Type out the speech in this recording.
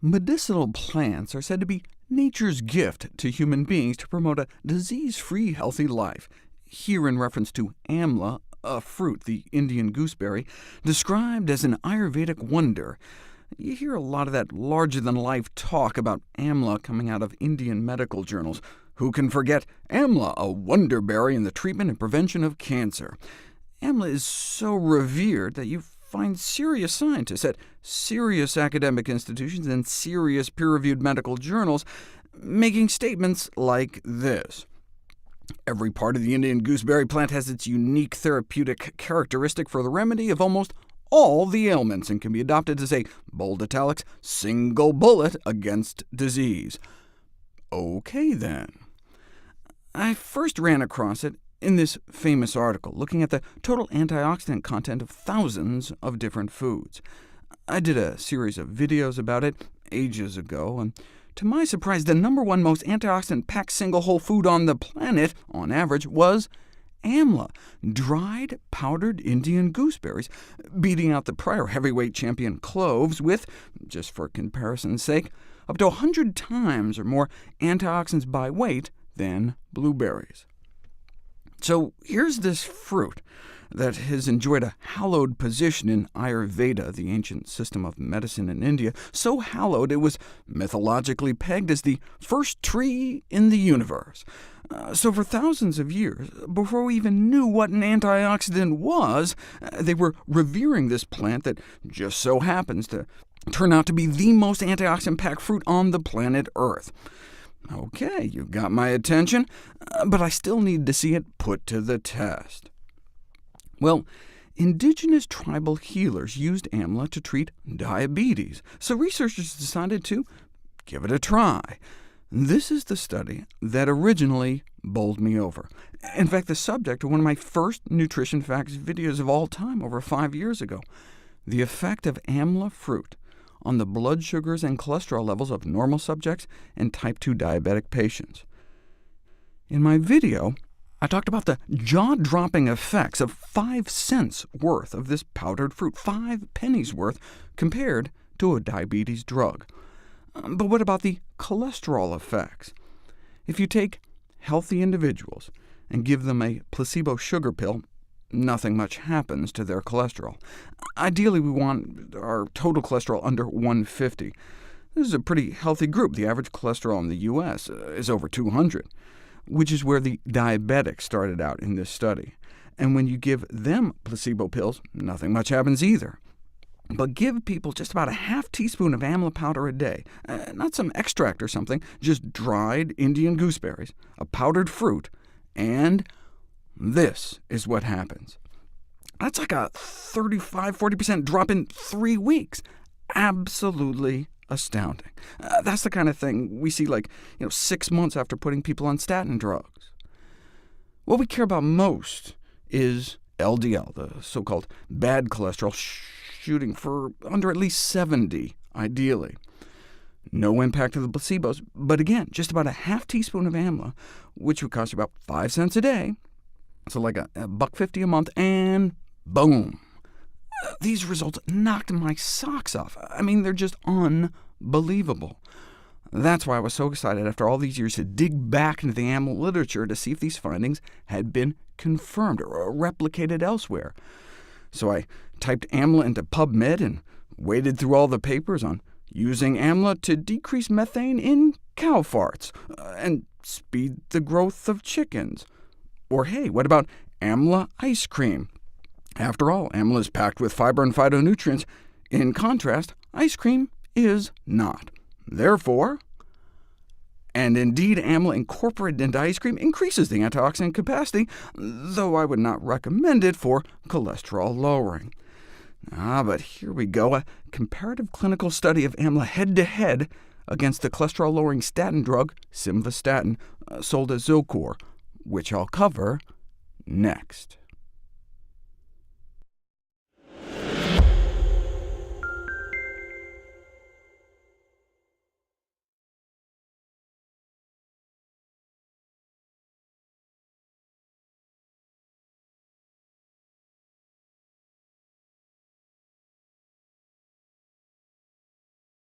Medicinal plants are said to be nature's gift to human beings to promote a disease-free, healthy life. Here in reference to amla, a fruit, the Indian gooseberry, described as an Ayurvedic wonder. You hear a lot of that larger-than-life talk about amla coming out of Indian medical journals. Who can forget amla, a wonderberry in the treatment and prevention of cancer? Amla is so revered that you find serious scientists at serious academic institutions and serious peer-reviewed medical journals making statements like this. Every part of the Indian gooseberry plant has its unique therapeutic characteristic for the remedy of almost all the ailments, and can be adopted as a, bold italics, single bullet against disease. OK, then. I first ran across it in this famous article, looking at the total antioxidant content of thousands of different foods. I did a series of videos about it ages ago, and to my surprise, the #1 most antioxidant-packed single whole food on the planet, on average, was amla, dried, powdered Indian gooseberries, beating out the prior heavyweight champion cloves with, just for comparison's sake, up to 100 times or more antioxidants by weight than blueberries. So here's this fruit that has enjoyed a hallowed position in Ayurveda, the ancient system of medicine in India, so hallowed it was mythologically pegged as the first tree in the universe. So for thousands of years, before we even knew what an antioxidant was, they were revering this plant that just so happens to turn out to be the most antioxidant-packed fruit on the planet Earth. OK, you got my attention, but I still need to see it put to the test. Well, indigenous tribal healers used amla to treat diabetes, so researchers decided to give it a try. This is the study that originally bowled me over. In fact, the subject of one of my first Nutrition Facts videos of all time, over 5 years ago, the effect of amla fruit on the blood sugars and cholesterol levels of normal subjects and type 2 diabetic patients. In my video, I talked about the jaw-dropping effects of 5 cents worth of this powdered fruit, 5 pennies worth, compared to a diabetes drug. But what about the cholesterol effects? If you take healthy individuals and give them a placebo sugar pill, nothing much happens to their cholesterol. Ideally, we want our total cholesterol under 150. This is a pretty healthy group. The average cholesterol in the U.S. is over 200, which is where the diabetics started out in this study. And when you give them placebo pills, nothing much happens either. But give people just about a half teaspoon of amla powder a day, not some extract or something, just dried Indian gooseberries, a powdered fruit, and this is what happens. That's like a 35–40% drop in 3 weeks. Absolutely astounding. That's the kind of thing we see 6 months after putting people on statin drugs. What we care about most is LDL, the so-called bad cholesterol, shooting for under at least 70, ideally. No impact of the placebos, but again, just about a half teaspoon of amla, which would cost you about 5 cents a day, so like a $1.50 a month, and boom. These results knocked my socks off. I mean, they're just unbelievable. That's why I was so excited after all these years to dig back into the amla literature to see if these findings had been confirmed or replicated elsewhere. So I typed amla into PubMed and waded through all the papers on using amla to decrease methane in cow farts, and speed the growth of chickens. Or hey, what about amla ice cream? After all, amla is packed with fiber and phytonutrients. In contrast, ice cream is not. Therefore, and indeed amla incorporated into ice cream increases the antioxidant capacity, though I would not recommend it for cholesterol lowering. But here we go, a comparative clinical study of amla head-to-head against the cholesterol-lowering statin drug simvastatin, sold as Zocor, which I'll cover next.